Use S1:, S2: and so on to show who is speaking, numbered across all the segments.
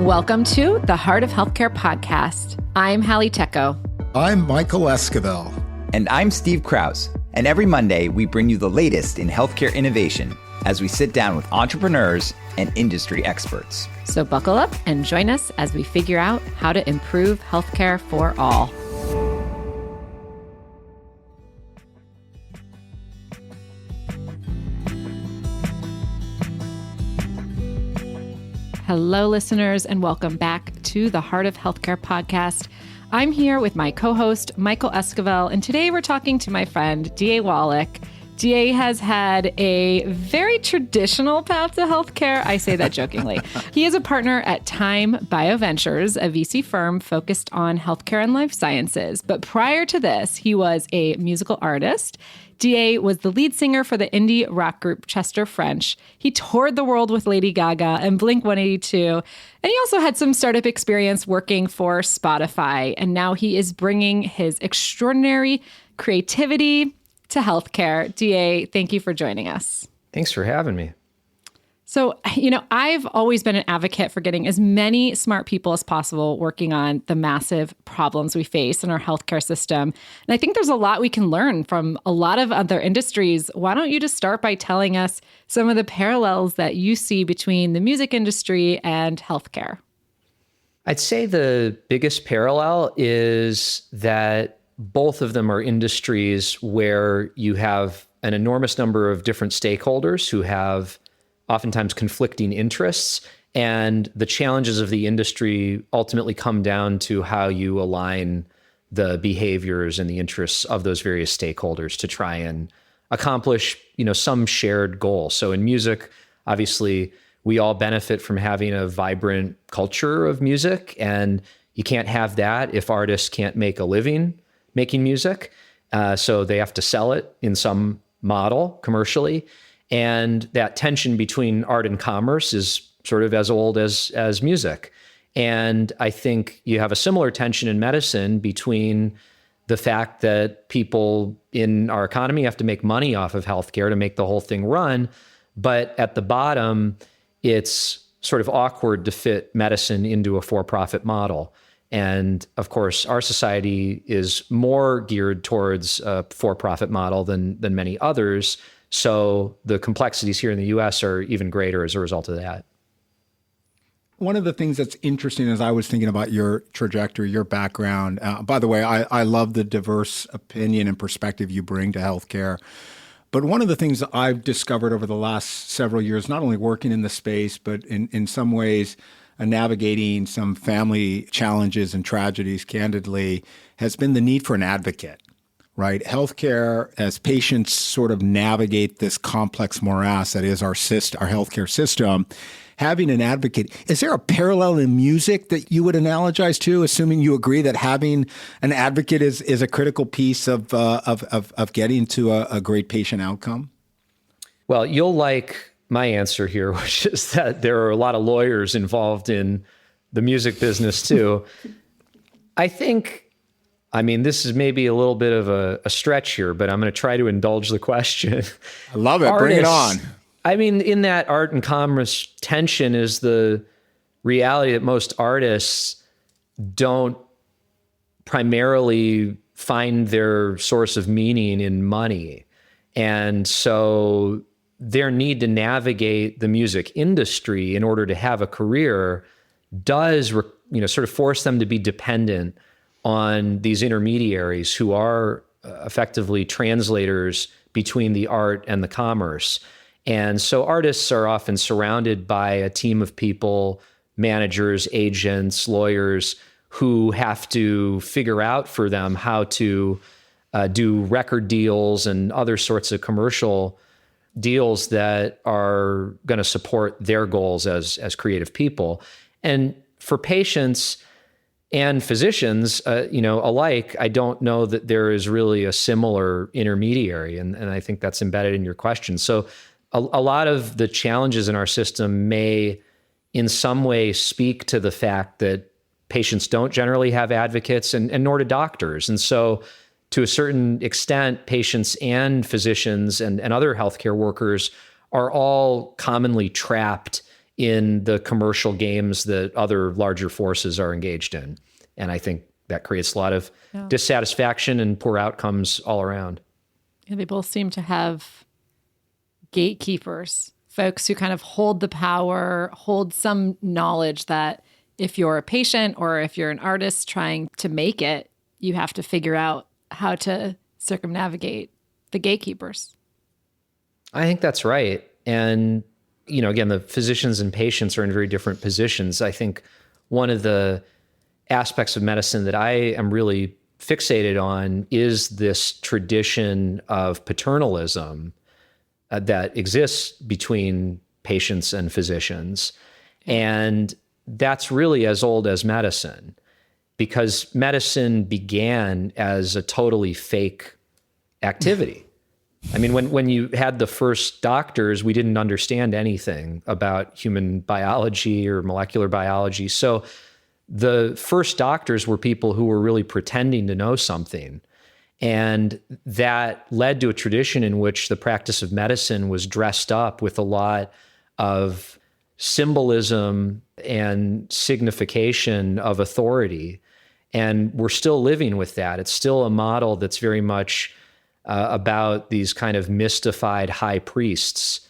S1: Welcome to the Heart of Healthcare podcast. I'm Hallie Tecco.
S2: I'm Michael Esquivel.
S3: And I'm Steve Krause. And every Monday, we bring you the latest in healthcare innovation as we sit down with entrepreneurs and industry experts.
S1: So buckle up and join us as we figure out how to improve healthcare for all. Hello, listeners, and welcome back to the Heart of Healthcare podcast. I'm here with my co-host, Michael Esquivel, and today we're talking to my friend, D.A. Wallach. D.A. has had a very traditional path to healthcare. I say that jokingly. He is a partner at Time BioVentures, a VC firm focused on healthcare and life sciences. But prior to this, he was a musical artist. D.A. was the lead singer for the indie rock group Chester French. He toured the world with Lady Gaga and Blink-182. And he also had some startup experience working for Spotify. And now he is bringing his extraordinary creativity to healthcare. D.A., thank you for joining us.
S4: Thanks for having me.
S1: So, I've always been an advocate for getting as many smart people as possible working on the massive problems we face in our healthcare system. And I think there's a lot we can learn from a lot of other industries. Why don't you just start by telling us some of the parallels that you see between the music industry and healthcare?
S4: I'd say the biggest parallel is that both of them are industries where you have an enormous number of different stakeholders who have oftentimes conflicting interests, and the challenges of the industry ultimately come down to how you align the behaviors and the interests of those various stakeholders to try and accomplish, some shared goal. So in music, obviously, we all benefit from having a vibrant culture of music, and you can't have that if artists can't make a living making music. So they have to sell it in some model commercially. And that tension between art and commerce is sort of as old as music. And I think you have a similar tension in medicine between the fact that people in our economy have to make money off of healthcare to make the whole thing run. But at the bottom, it's sort of awkward to fit medicine into a for-profit model. And of course, our society is more geared towards a for-profit model than many others. So the complexities here in the US are even greater as a result of that.
S2: One of the things that's interesting as I was thinking about your trajectory, your background, by the way, I love the diverse opinion and perspective you bring to healthcare. But one of the things that I've discovered over the last several years, not only working in the space, but in some ways navigating some family challenges and tragedies, candidly, has been the need for an advocate. Right? Healthcare, as patients sort of navigate this complex morass that is our healthcare system, having an advocate. Is there a parallel in music that you would analogize to, assuming you agree that having an advocate is a critical piece of getting to a great patient outcome?
S4: Well, you'll like my answer here, which is that there are a lot of lawyers involved in the music business too. This is maybe a little bit of a stretch here, but I'm going to try to indulge the question.
S2: I love it. Bring it on.
S4: In that art and commerce tension is the reality that most artists don't primarily find their source of meaning in money. And so their need to navigate the music industry in order to have a career does, sort of force them to be dependent on these intermediaries who are effectively translators between the art and the commerce. And so artists are often surrounded by a team of people, managers, agents, lawyers, who have to figure out for them how to do record deals and other sorts of commercial deals that are going to support their goals as creative people. And for patients and physicians, alike, I don't know that there is really a similar intermediary. And I think that's embedded in your question. So a lot of the challenges in our system may in some way speak to the fact that patients don't generally have advocates and nor do doctors. And so to a certain extent, patients and physicians and other healthcare workers are all commonly trapped in the commercial games that other larger forces are engaged in. And I think that creates a lot of dissatisfaction and poor outcomes all around.
S1: Yeah, they both seem to have gatekeepers, folks who kind of hold the power, hold some knowledge that if you're a patient or if you're an artist trying to make it, you have to figure out how to circumnavigate the gatekeepers.
S4: I think that's right. And, again, the physicians and patients are in very different positions. I think one of the aspects of medicine that I am really fixated on is this tradition of paternalism that exists between patients and physicians. And that's really as old as medicine, because medicine began as a totally fake activity. I mean, when you had the first doctors, we didn't understand anything about human biology or molecular biology. So the first doctors were people who were really pretending to know something. And that led to a tradition in which the practice of medicine was dressed up with a lot of symbolism and signification of authority. And we're still living with that. It's still a model that's very much about these kind of mystified high priests,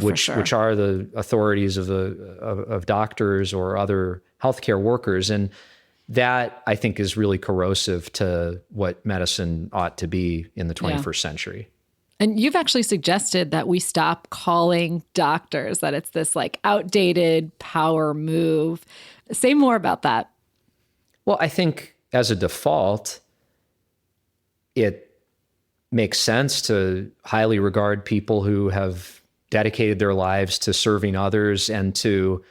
S4: which are the authorities of doctors or other healthcare workers. And that, I think, is really corrosive to what medicine ought to be in the 21st century.
S1: And you've actually suggested that we stop calling doctors, that it's this like outdated power move. Say more about that.
S4: Well, I think as a default, it makes sense to highly regard people who have dedicated their lives to serving others and to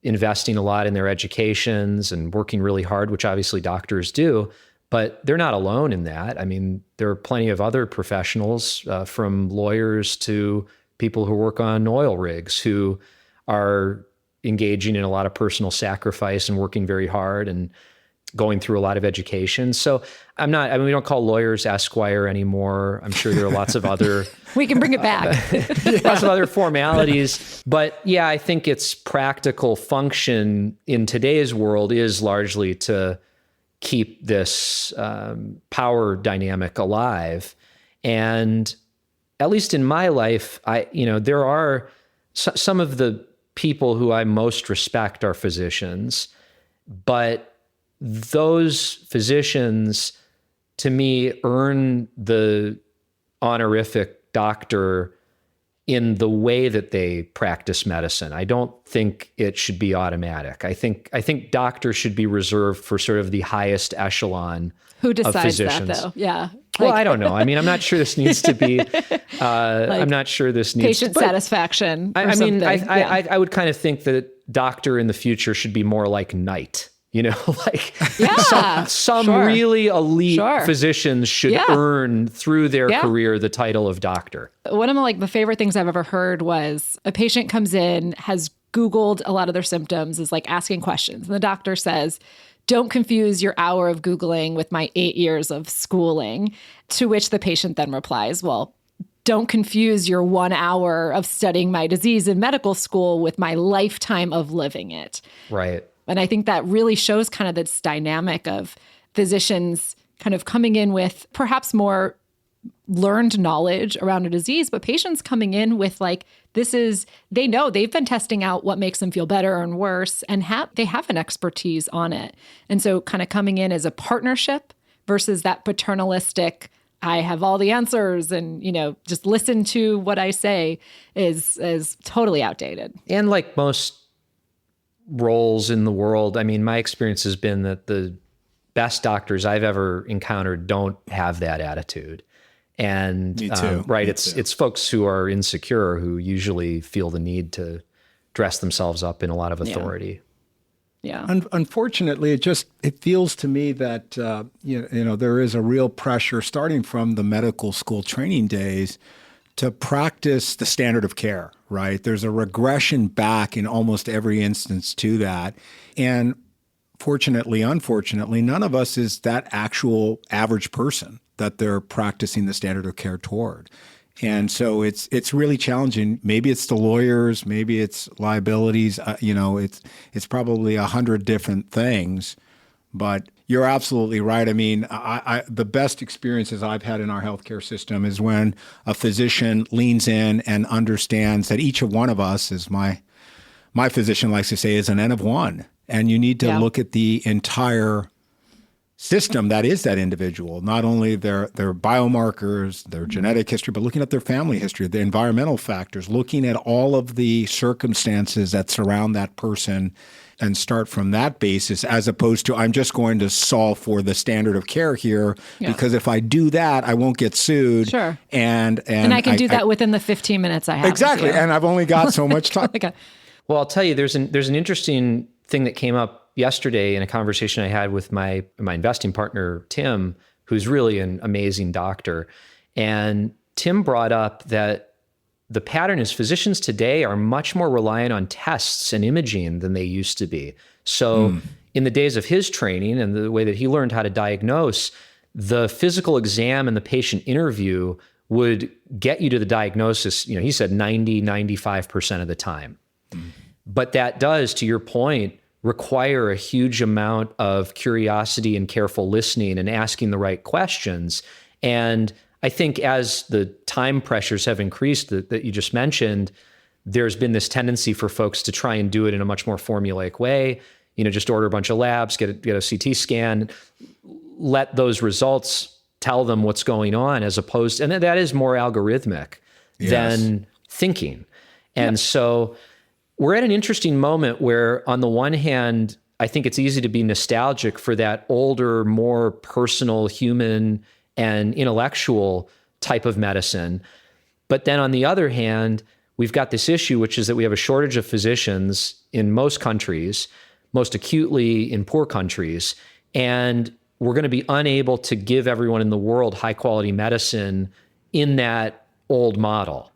S4: investing a lot in their educations and working really hard, which obviously doctors do, but they're not alone in that. I mean, there are plenty of other professionals, from lawyers to people who work on oil rigs, who are engaging in a lot of personal sacrifice and working very hard and going through a lot of education. So we don't call lawyers Esquire anymore. I'm sure there are lots of other...
S1: We can bring it back.
S4: Lots of other formalities. But yeah, I think its practical function in today's world is largely to keep this power dynamic alive. And at least in my life, there are some of the people who I most respect are physicians, but those physicians, to me, earn the honorific doctor in the way that they practice medicine. I don't think it should be automatic. I think doctors should be reserved for sort of the highest echelon
S1: Who decides
S4: of physicians.
S1: That, though? Yeah.
S4: Well, I don't know. I mean, I'm not sure this needs to be. I'm not sure this needs
S1: patient satisfaction.
S4: I would kind of think that doctor in the future should be more like knight. Like some really elite physicians should earn through their career the title of doctor.
S1: One of my favorite things I've ever heard was a patient comes in, has Googled a lot of their symptoms, is like asking questions. And the doctor says, don't confuse your hour of Googling with my 8 years of schooling, to which the patient then replies, well, don't confuse your 1 hour of studying my disease in medical school with my lifetime of living it.
S4: Right.
S1: And I think that really shows kind of this dynamic of physicians kind of coming in with perhaps more learned knowledge around a disease, but patients coming in with they know they've been testing out what makes them feel better and worse, and they have an expertise on it. And so kind of coming in as a partnership versus that paternalistic, I have all the answers and, just listen to what I say is totally outdated.
S4: And like most roles in the world, I mean, my experience has been that the best doctors I've ever encountered don't have that attitude. And
S2: Me too.
S4: Right, it's folks who are insecure who usually feel the need to dress themselves up in a lot of authority.
S1: Yeah.
S2: Unfortunately, it feels to me that there is a real pressure starting from the medical school training days to practice the standard of care, right? There's a regression back in almost every instance to that. And fortunately, unfortunately, none of us is that actual average person that they're practicing the standard of care toward. And so it's really challenging. Maybe it's the lawyers, maybe it's liabilities. It's probably 100 different things. But you're absolutely right. I mean, the best experiences I've had in our healthcare system is when a physician leans in and understands that each of one of us, as my physician likes to say, is an N of one. And you need to look at the entire system that is that individual, not only their biomarkers, their genetic history, but looking at their family history, the environmental factors, looking at all of the circumstances that surround that person and start from that basis, as opposed to I'm just going to solve for the standard of care here because if I do that, I won't get sued.
S1: Sure.
S2: And
S1: I can do that within the 15 minutes I have.
S2: Exactly. And I've only got so much time.
S4: Well, I'll tell you, there's an interesting thing that came up yesterday in a conversation I had with my investing partner, Tim, who's really an amazing doctor. And Tim brought up that the pattern is physicians today are much more reliant on tests and imaging than they used to be. So in the days of his training and the way that he learned how to diagnose, the physical exam and the patient interview would get you to the diagnosis, he said 95% of the time. But that does, to your point, require a huge amount of curiosity and careful listening and asking the right questions. And I think as the time pressures have increased that you just mentioned, there's been this tendency for folks to try and do it in a much more formulaic way. Just order a bunch of labs, get a CT scan, let those results tell them what's going on, as opposed, and that is more algorithmic than thinking. And so we're at an interesting moment where, on the one hand, I think it's easy to be nostalgic for that older, more personal, human, and intellectual type of medicine. But then on the other hand, we've got this issue, which is that we have a shortage of physicians in most countries, most acutely in poor countries, and we're going to be unable to give everyone in the world high quality medicine in that old model.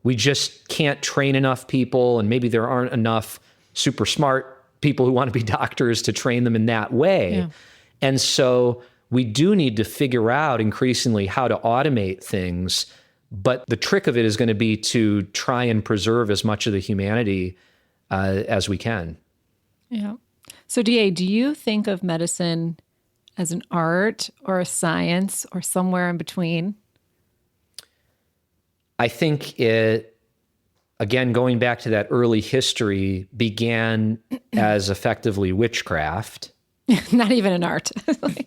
S4: We just can't train enough people, and maybe there aren't enough super smart people who want to be doctors to train them in that way. Yeah. And so we do need to figure out increasingly how to automate things, but the trick of it is going to be to try and preserve as much of the humanity as we can.
S1: Yeah. So DA, do you think of medicine as an art or a science or somewhere in between?
S4: I think it, again, going back to that early history, began as effectively witchcraft.
S1: Not even an art.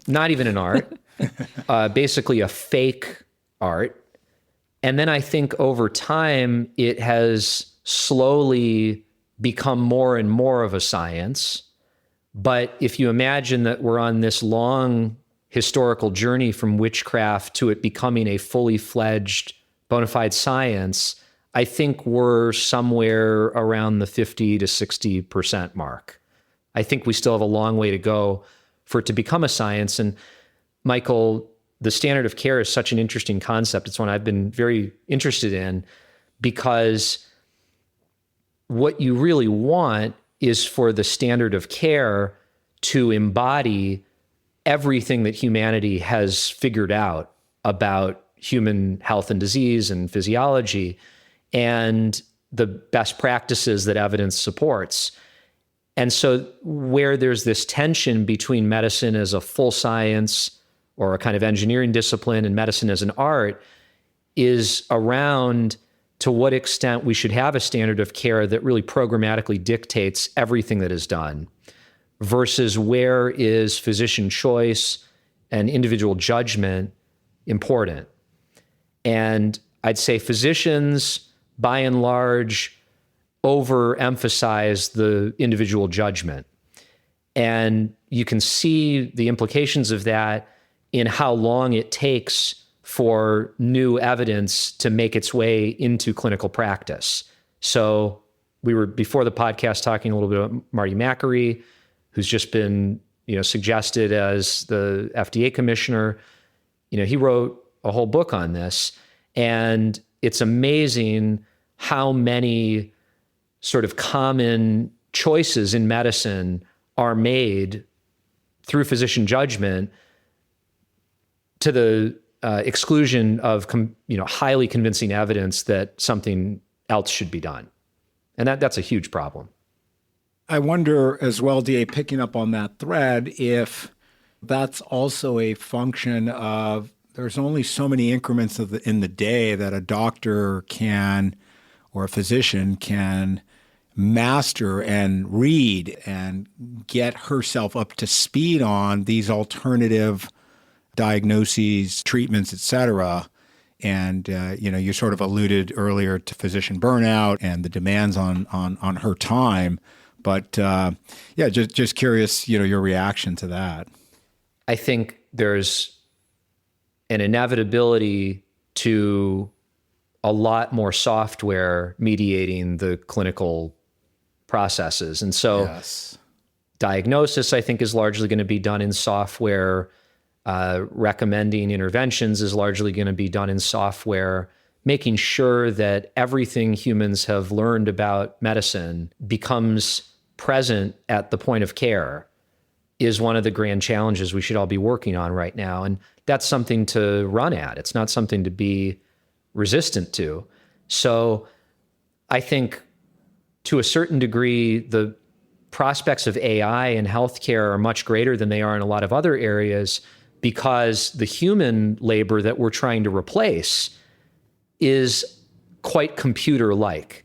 S4: Not even an art. Basically a fake art. And then I think over time, it has slowly become more and more of a science. But if you imagine that we're on this long historical journey from witchcraft to it becoming a fully fledged bona fide science, I think we're somewhere around the 50 to 60% mark. I think we still have a long way to go for it to become a science. And Michael, the standard of care is such an interesting concept. It's one I've been very interested in, because what you really want is for the standard of care to embody everything that humanity has figured out about human health and disease and physiology, and the best practices that evidence supports. And so where there's this tension between medicine as a full science or a kind of engineering discipline and medicine as an art is around to what extent we should have a standard of care that really programmatically dictates everything that is done, versus where is physician choice and individual judgment important. And I'd say physicians, by and large, overemphasize the individual judgment. And you can see the implications of that in how long it takes for new evidence to make its way into clinical practice. So we were, before the podcast, talking a little bit about Marty Makary, who's just been, suggested as the FDA commissioner. He wrote a whole book on this, and it's amazing how many sort of common choices in medicine are made through physician judgment, to the exclusion of highly convincing evidence that something else should be done. And that's a huge problem.
S2: I wonder as well, DA, picking up on that thread, if that's also a function of there's only so many increments in the day that a doctor can, or a physician can, master and read and get herself up to speed on these alternative diagnoses, treatments, et cetera. And, you sort of alluded earlier to physician burnout and the demands on her time. But just curious, your reaction to that.
S4: I think there's an inevitability to a lot more software mediating the clinical processes. And so
S2: Yes.
S4: Diagnosis, I think, is largely going to be done in software. Recommending interventions is largely going to be done in software. Making sure that everything humans have learned about medicine becomes present at the point of care is one of the grand challenges we should all be working on right now. And that's something to run at. It's not something to be resistant to. So I think to a certain degree, the prospects of AI in healthcare are much greater than they are in a lot of other areas, because the human labor that we're trying to replace is quite computer-like.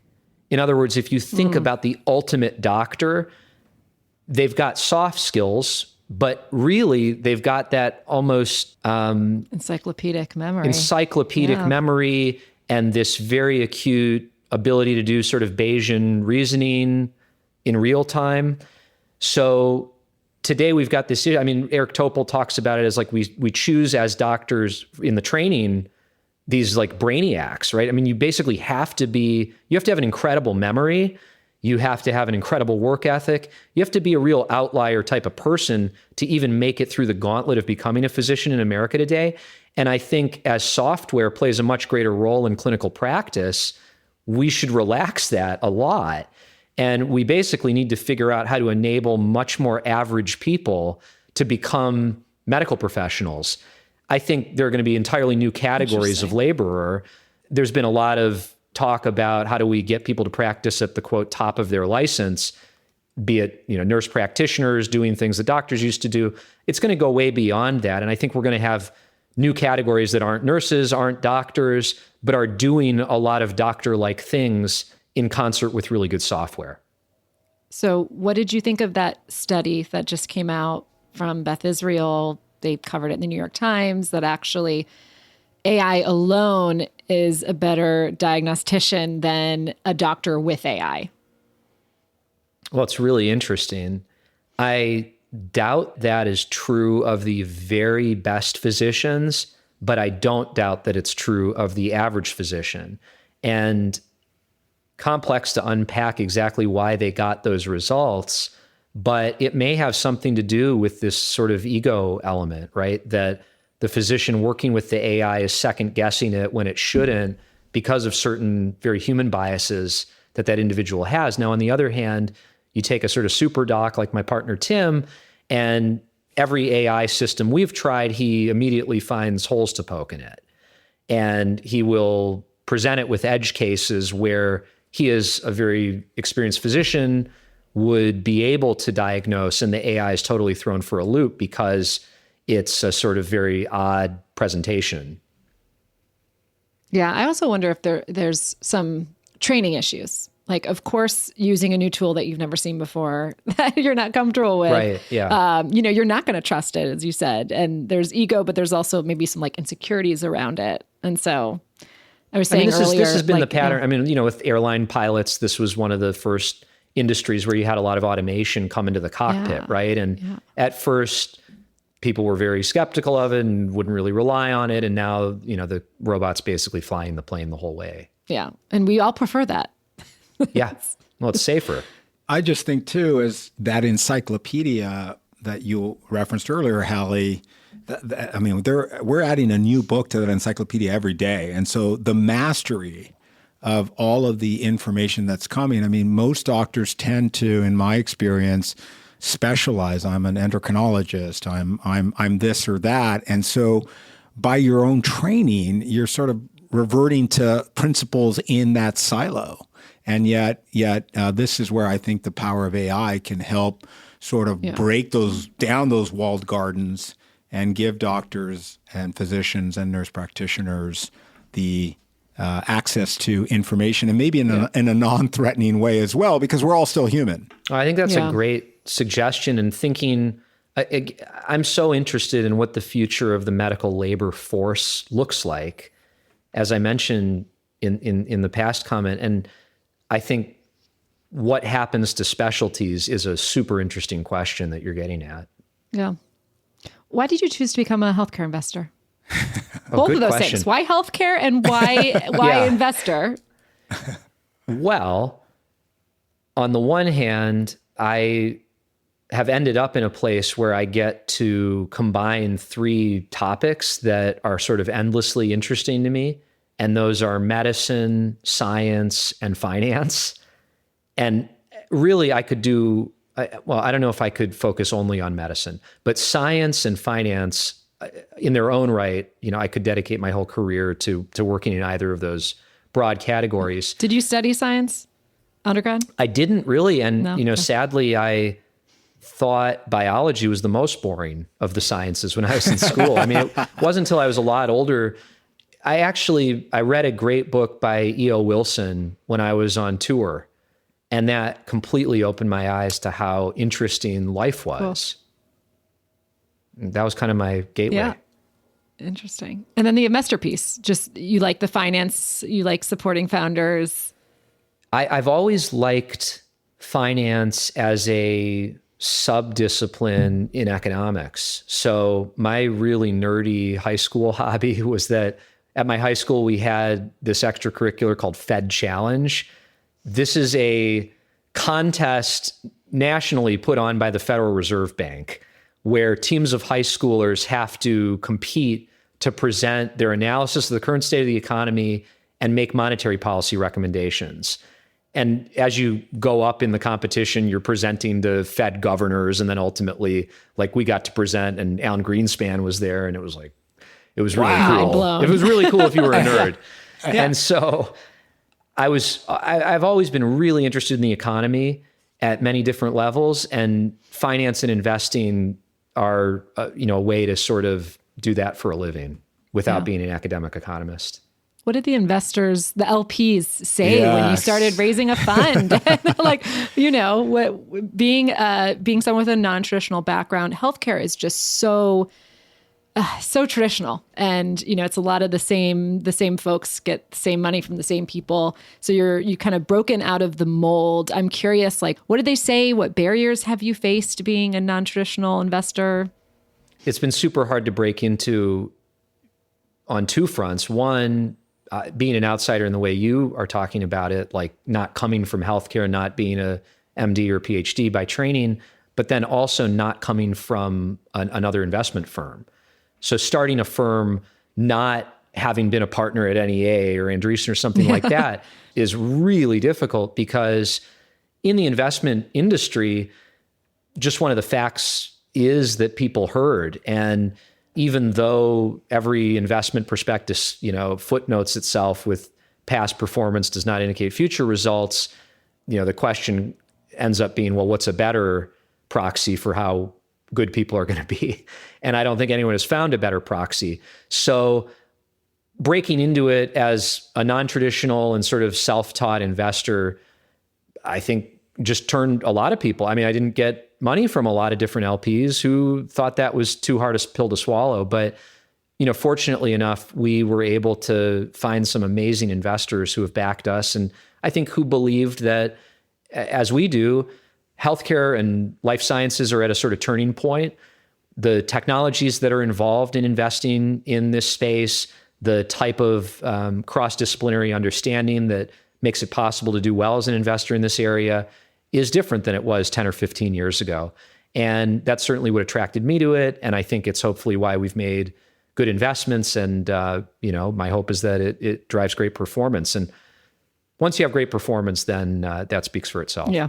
S4: In other words, if you think about the ultimate doctor, they've got soft skills, but really they've got that almost
S1: encyclopedic
S4: memory and this very acute ability to do sort of Bayesian reasoning in real time. So today we've got this, Eric Topol talks about it as like we choose as doctors in the training these like brainiacs, right? You basically you have to have an incredible memory. You have to have an incredible work ethic. You have to be a real outlier type of person to even make it through the gauntlet of becoming a physician in America today. And I think as software plays a much greater role in clinical practice, we should relax that a lot. And we basically need to figure out how to enable much more average people to become medical professionals. I think there are going to be entirely new categories of laborer. There's been a lot of talk about how do we get people to practice at the, quote, top of their license, be it, nurse practitioners doing things that doctors used to do. It's going to go way beyond that. And I think we're going to have new categories that aren't nurses, aren't doctors, but are doing a lot of doctor-like things in concert with really good software.
S1: So what did you think of that study that just came out from Beth Israel? They covered it in the New York Times, that actually AI alone is a better diagnostician than a doctor with AI.
S4: Well, it's really interesting. I doubt that is true of the very best physicians, but I don't doubt that it's true of the average physician. And complex to unpack exactly why they got those results, but it may have something to do with this sort of ego element, right? That the physician working with the AI is second guessing it when it shouldn't because of certain very human biases that individual has. Now, on the other hand, you take a sort of super doc like my partner, Tim, and every AI system we've tried, he immediately finds holes to poke in it. And he will present it with edge cases where he is a very experienced physician, would be able to diagnose, and the AI is totally thrown for a loop because it's a sort of very odd presentation.
S1: Yeah, I also wonder if there's some training issues. Like, of course, using a new tool that you've never seen before, that you're not comfortable with.
S4: Right, yeah.
S1: You're not going to trust it, as you said. And there's ego, but there's also maybe some like insecurities around it. And so I was saying earlier,
S4: this has been the pattern. With airline pilots, this was one of the first industries where you had a lot of automation come into the cockpit, right? And at first, people were very skeptical of it and wouldn't really rely on it. And now, the robot's basically flying the plane the whole way.
S1: Yeah. And we all prefer that.
S4: Yeah. Well, it's safer.
S2: I just think, too, is that encyclopedia that you referenced earlier, Hallie, we're adding a new book to that encyclopedia every day. And so the mastery of all of the information that's coming, most doctors tend to, in my experience, specialize. I'm an endocrinologist. I'm this or that. And so by your own training, you're sort of reverting to principles in that silo. And yet, this is where I think the power of AI can help sort of break down those walled gardens and give doctors and physicians and nurse practitioners the access to information, and maybe in a non-threatening way as well, because we're all still human.
S4: I think that's a great suggestion. And thinking, I'm so interested in what the future of the medical labor force looks like, as I mentioned in the past comment. And I think what happens to specialties is a super interesting question that you're getting at.
S1: Yeah. Why did you choose to become a healthcare investor? Both of those things. Why healthcare and why investor?
S4: Well, on the one hand, I have ended up in a place where I get to combine three topics that are sort of endlessly interesting to me. And those are medicine, science, and finance. And really, I could do, I don't know if I could focus only on medicine, but science and finance in their own right, I could dedicate my whole career to working in either of those broad categories.
S1: Did you study science undergrad?
S4: I didn't really. And, sadly, I thought biology was the most boring of the sciences when I was in school. I mean, it wasn't until I was a lot older. I read a great book by E.O. Wilson when I was on tour, and that completely opened my eyes to how interesting life was. Cool. That was kind of my gateway.
S1: Yeah. Interesting. And then the investor piece, just you like the finance, you like supporting founders.
S4: I've always liked finance as a sub-discipline in economics. So my really nerdy high school hobby was that at my high school, we had this extracurricular called Fed Challenge. This is a contest nationally put on by the Federal Reserve Bank, where teams of high schoolers have to compete to present their analysis of the current state of the economy and make monetary policy recommendations. And as you go up in the competition, you're presenting to Fed governors, and then ultimately, like, we got to present, and Alan Greenspan was there, and it was like, it was really cool. It was really cool if you were a nerd. And so I've always been really interested in the economy at many different levels, and finance and investing are, a way to sort of do that for a living without being an academic economist.
S1: What did the investors, the LPs, say when you started raising a fund? Like, being someone with a non-traditional background, healthcare is just so traditional, and it's a lot of the same folks get the same money from the same people. So you kind of broken out of the mold. I'm curious, like, what did they say? What barriers have you faced being a non-traditional investor?
S4: It's been super hard to break into on two fronts. One, being an outsider in the way you are talking about it, like not coming from healthcare, not being a MD or PhD by training, but then also not coming from another investment firm. So starting a firm, not having been a partner at NEA or Andreessen or something like that is really difficult, because in the investment industry, just one of the facts is that people herd. And even though every investment prospectus, footnotes itself with past performance does not indicate future results, the question ends up being, well, what's a better proxy for how good people are going to be? And I don't think anyone has found a better proxy. So breaking into it as a non-traditional and sort of self-taught investor, I think just turned a lot of people. I mean, I didn't get money from a lot of different LPs who thought that was too hard a pill to swallow. But, fortunately enough, we were able to find some amazing investors who have backed us. And I think who believed that, as we do, healthcare and life sciences are at a sort of turning point. The technologies that are involved in investing in this space, the type of cross-disciplinary understanding that makes it possible to do well as an investor in this area is different than it was 10 or 15 years ago. And that's certainly what attracted me to it. And I think it's hopefully why we've made good investments. And, my hope is that it drives great performance. And once you have great performance, then that speaks for itself.
S1: Yeah.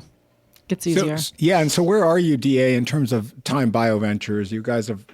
S1: gets easier.
S2: Yeah. And so where are you, DA, in terms of Time Bioventures? You guys have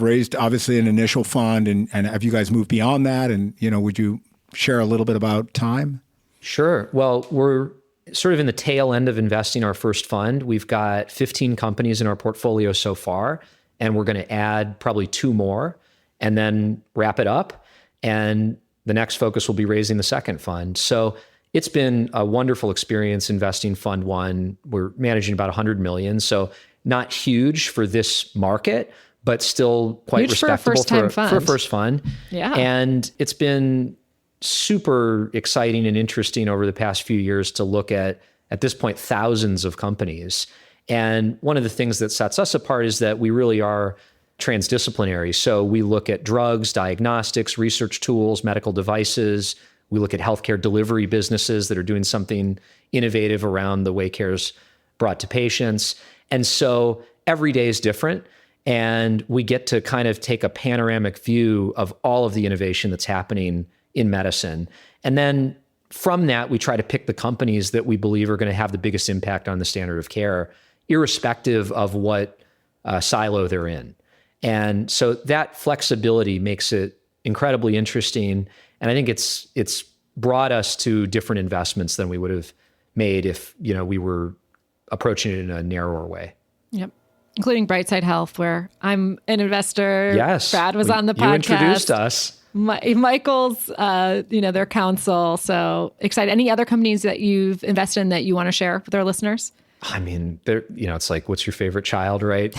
S2: raised obviously an initial fund, and have you guys moved beyond that? And, would you share a little bit about Time?
S4: Sure. Well, we're sort of in the tail end of investing our first fund. We've got 15 companies in our portfolio so far, and we're going to add probably 2 more and then wrap it up. And the next focus will be raising the second fund. So it's been a wonderful experience investing fund 1. We're managing about 100 million. So not huge for this market, but still quite
S1: huge
S4: respectable
S1: for
S4: a first fund.
S1: Yeah.
S4: And it's been super exciting and interesting over the past few years to look at this point, thousands of companies. And one of the things that sets us apart is that we really are transdisciplinary. So we look at drugs, diagnostics, research tools, medical devices. We look at healthcare delivery businesses that are doing something innovative around the way care is brought to patients. And so every day is different. And we get to kind of take a panoramic view of all of the innovation that's happening in medicine. And then from that, we try to pick the companies that we believe are going to have the biggest impact on the standard of care, irrespective of what silo they're in. And so that flexibility makes it incredibly interesting. And I think it's brought us to different investments than we would have made if, we were approaching it in a narrower way.
S1: Yep. Including Brightside Health, where I'm an investor.
S4: Yes.
S1: Brad was on the podcast.
S4: You introduced us.
S1: Michael's, their counsel. So excited. Any other companies that you've invested in that you want to share with our listeners?
S4: I mean, it's like, what's your favorite child, right?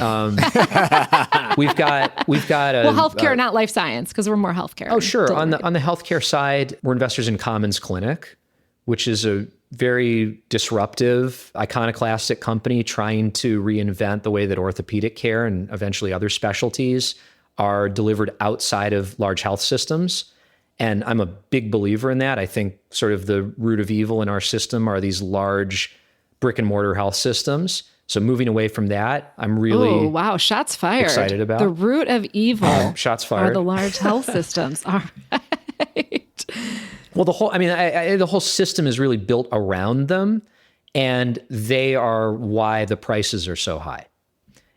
S4: We've got
S1: healthcare, not life science, because we're more healthcare.
S4: Oh, sure. On the healthcare side, we're investors in Commons Clinic, which is a very disruptive, iconoclastic company trying to reinvent the way that orthopedic care and eventually other specialties are delivered outside of large health systems. And I'm a big believer in that. I think sort of the root of evil in our system are these large brick and mortar health systems. So moving away from that, I'm really
S1: shots fired.
S4: Excited about.
S1: The root of evil
S4: shots fired
S1: are the large health systems. All right.
S4: Well, the whole system is really built around them, and they are why the prices are so high.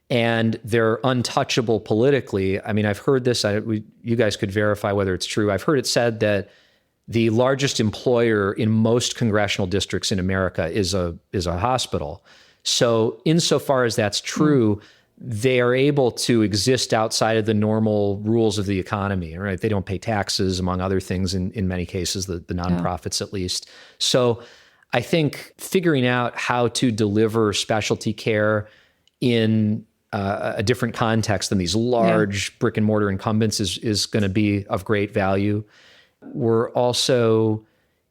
S4: And they're untouchable politically. I mean, I've heard this, you guys could verify whether it's true. I've heard it said that the largest employer in most congressional districts in America is a hospital. So insofar as that's true, they are able to exist outside of the normal rules of the economy, right? They don't pay taxes, among other things, in many cases, the nonprofits at least. So I think figuring out how to deliver specialty care in a different context than these large brick and mortar incumbents is going to be of great value. We're also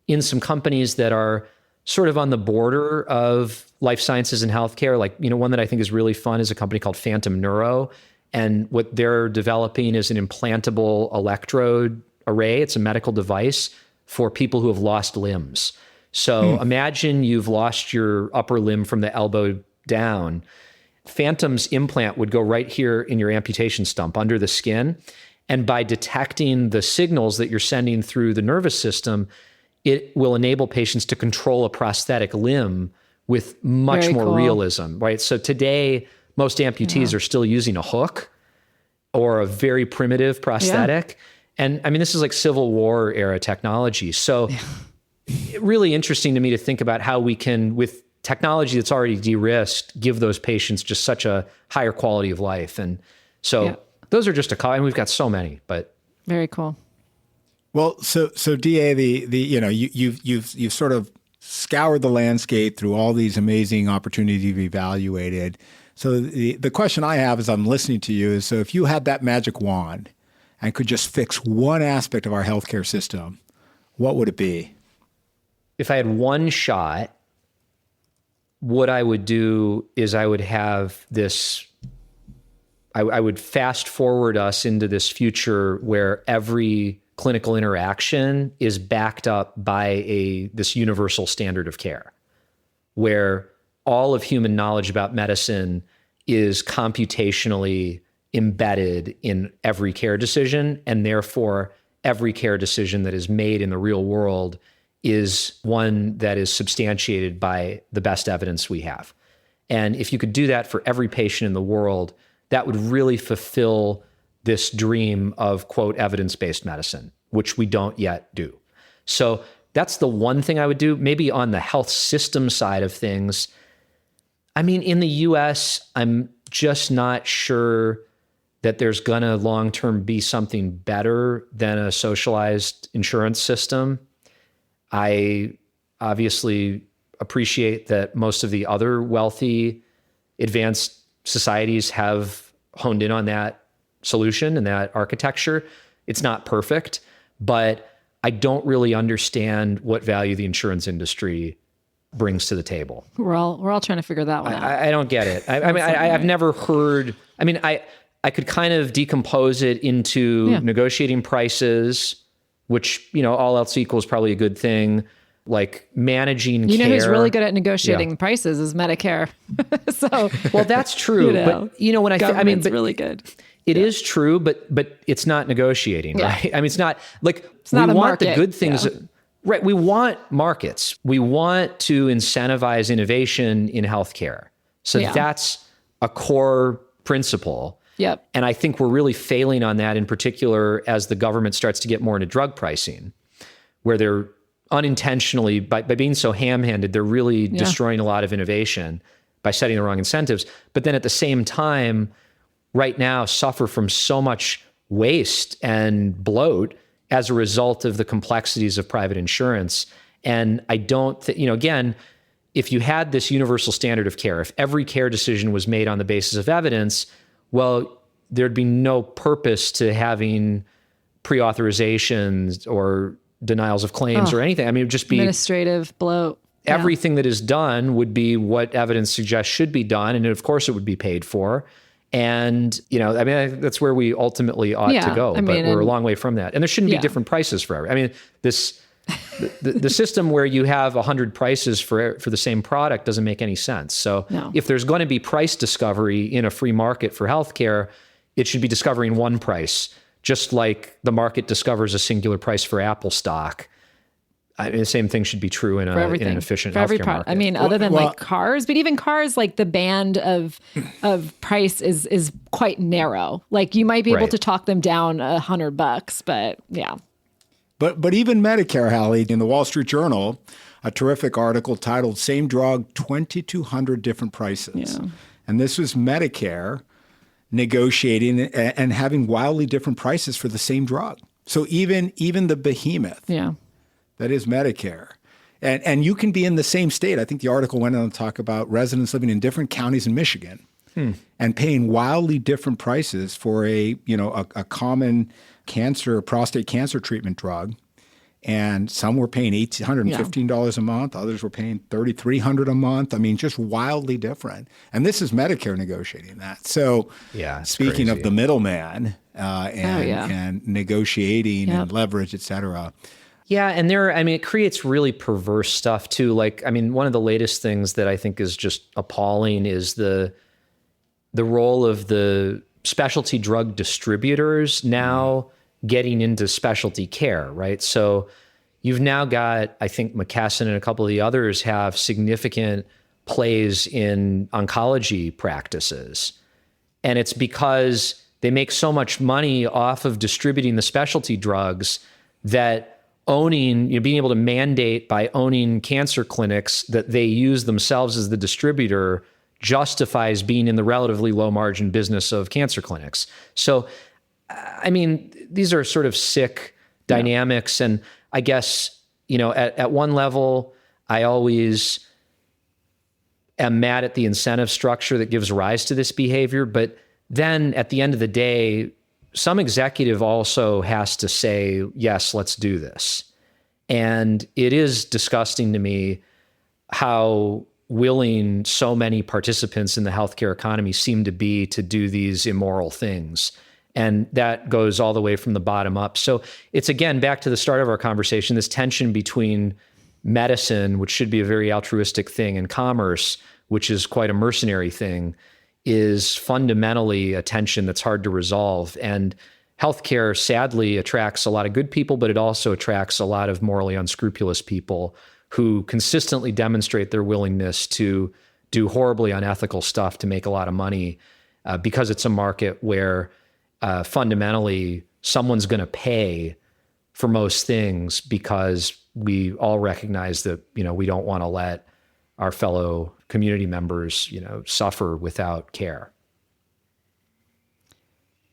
S4: in some companies that are sort of on the border of life sciences and healthcare. Like, one that I think is really fun is a company called Phantom Neuro. And what they're developing is an implantable electrode array. It's a medical device for people who have lost limbs. So imagine you've lost your upper limb from the elbow down. Phantom's implant would go right here in your amputation stump under the skin. And by detecting the signals that you're sending through the nervous system, it will enable patients to control a prosthetic limb with much more realism, right? So today, most amputees are still using a hook or a very primitive prosthetic. And I mean, this is like Civil War era technology. So really interesting to me to think about how we can, with technology that's already de-risked, give those patients just such a higher quality of life. And so those are just and we've got so many, but.
S1: Very cool.
S2: Well, so DA, you've sort of scoured the landscape through all these amazing opportunities you've evaluated. So the question I have as I'm listening to you is, so if you had that magic wand and could just fix one aspect of our healthcare system, what would it be?
S4: If I had one shot, what I would do is I would have this, I would fast forward us into this future where every clinical interaction is backed up by this universal standard of care, where all of human knowledge about medicine is computationally embedded in every care decision, and therefore every care decision that is made in the real world is one that is substantiated by the best evidence we have. And if you could do that for every patient in the world, that would really fulfill this dream of, quote, evidence-based medicine, which we don't yet do. So that's the one thing I would do. Maybe on the health system side of things, I mean, in the US, I'm just not sure that there's going to long-term be something better than a socialized insurance system. I obviously appreciate that most of the other wealthy, advanced societies have honed in on that solution and that architecture. It's not perfect, but I don't really understand what value the insurance industry brings to the table.
S1: We're all trying to figure that one out.
S4: I don't get it. I mean, I've never heard. I mean, I could kind of decompose it into negotiating prices, which, you know, all else equal is probably a good thing. Like managing care.
S1: You know who's really good at negotiating prices is Medicare. So,
S4: well, that's true.
S1: You know,
S4: but you know, when I mean, but
S1: really good.
S4: It is true, but it's not negotiating, right? I mean, it's not like we
S1: not a
S4: want
S1: market.
S4: the good things.
S1: Yeah.
S4: Right. We want markets. We want to incentivize innovation in healthcare. So that's a core principle.
S1: Yep.
S4: And I think we're really failing on that in particular as the government starts to get more into drug pricing, where they're unintentionally, by being so ham-handed, they're really destroying a lot of innovation by setting the wrong incentives. But then at the same time, right now, suffer from so much waste and bloat as a result of the complexities of private insurance. And I don't think, you know, again, if you had this universal standard of care, if every care decision was made on the basis of evidence, well, there'd be no purpose to having pre-authorizations or denials of claims or anything. I mean, it would just be
S1: administrative bloat.
S4: Everything that is done would be what evidence suggests should be done. And of course it would be paid for. And, you know, I mean, that's where we ultimately ought to go, but we're a long way from that. And there shouldn't be different prices for every, I mean, the system where you have 100 prices for the same product doesn't make any sense. So if there's going to be price discovery in a free market for healthcare, it should be discovering one price, just like the market discovers a singular price for Apple stock. I mean, the same thing should be true in an efficient healthcare market.
S1: I mean, other than like cars, but even cars, like the band of price is quite narrow. Like you might be able to talk them down $100, but yeah.
S2: But even Medicare, Hallie, in the Wall Street Journal, a terrific article titled "Same Drug, 2,200 Different Prices," and this was Medicare negotiating and having wildly different prices for the same drug. So even the behemoth. That is Medicare. And you can be in the same state. I think the article went on to talk about residents living in different counties in Michigan and paying wildly different prices for a common prostate cancer treatment drug. And some were paying $1,815 a month. Others were paying $3,300 a month. I mean, just wildly different. And this is Medicare negotiating that. So speaking of the middleman and negotiating and leverage, et cetera.
S4: Yeah, and it creates really perverse stuff too. Like, I mean, one of the latest things that I think is just appalling is the role of the specialty drug distributors now getting into specialty care, right? So you've now got, I think McKesson and a couple of the others have significant plays in oncology practices. And it's because they make so much money off of distributing the specialty drugs that being able to mandate by owning cancer clinics that they use themselves as the distributor justifies being in the relatively low margin business of cancer clinics. So, I mean, these are sort of sick dynamics. And I guess, you know, at one level, I always am mad at the incentive structure that gives rise to this behavior. But then at the end of the day, some executive also has to say, yes, let's do this. And it is disgusting to me how willing so many participants in the healthcare economy seem to be to do these immoral things. And that goes all the way from the bottom up. So it's, again, back to the start of our conversation, this tension between medicine, which should be a very altruistic thing, and commerce, which is quite a mercenary thing, is fundamentally a tension that's hard to resolve. And healthcare, sadly, attracts a lot of good people, but it also attracts a lot of morally unscrupulous people who consistently demonstrate their willingness to do horribly unethical stuff to make a lot of money because it's a market where fundamentally someone's going to pay for most things because we all recognize that, we don't want to let our fellow community members, suffer without care.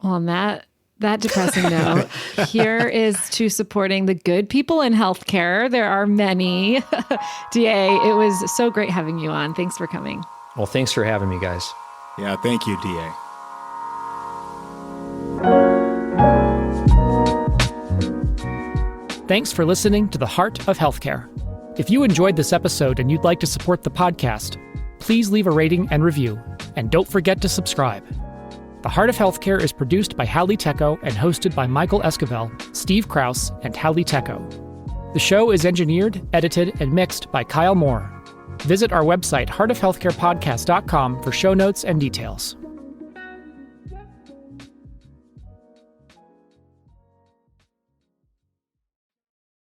S1: Well, on that depressing note, here is to supporting the good people in healthcare. There are many. DA, it was so great having you on. Thanks for coming.
S4: Well, thanks for having me, guys.
S2: Yeah, thank you, DA.
S5: Thanks for listening to The Heart of Healthcare. If you enjoyed this episode and you'd like to support the podcast, please leave a rating and review, and don't forget to subscribe. The Heart of Healthcare is produced by Hallie Tecco and hosted by Michael Esquivel, Steve Krause, and Hallie Tecco. The show is engineered, edited, and mixed by Kyle Moore. Visit our website, heartofhealthcarepodcast.com, for show notes and details.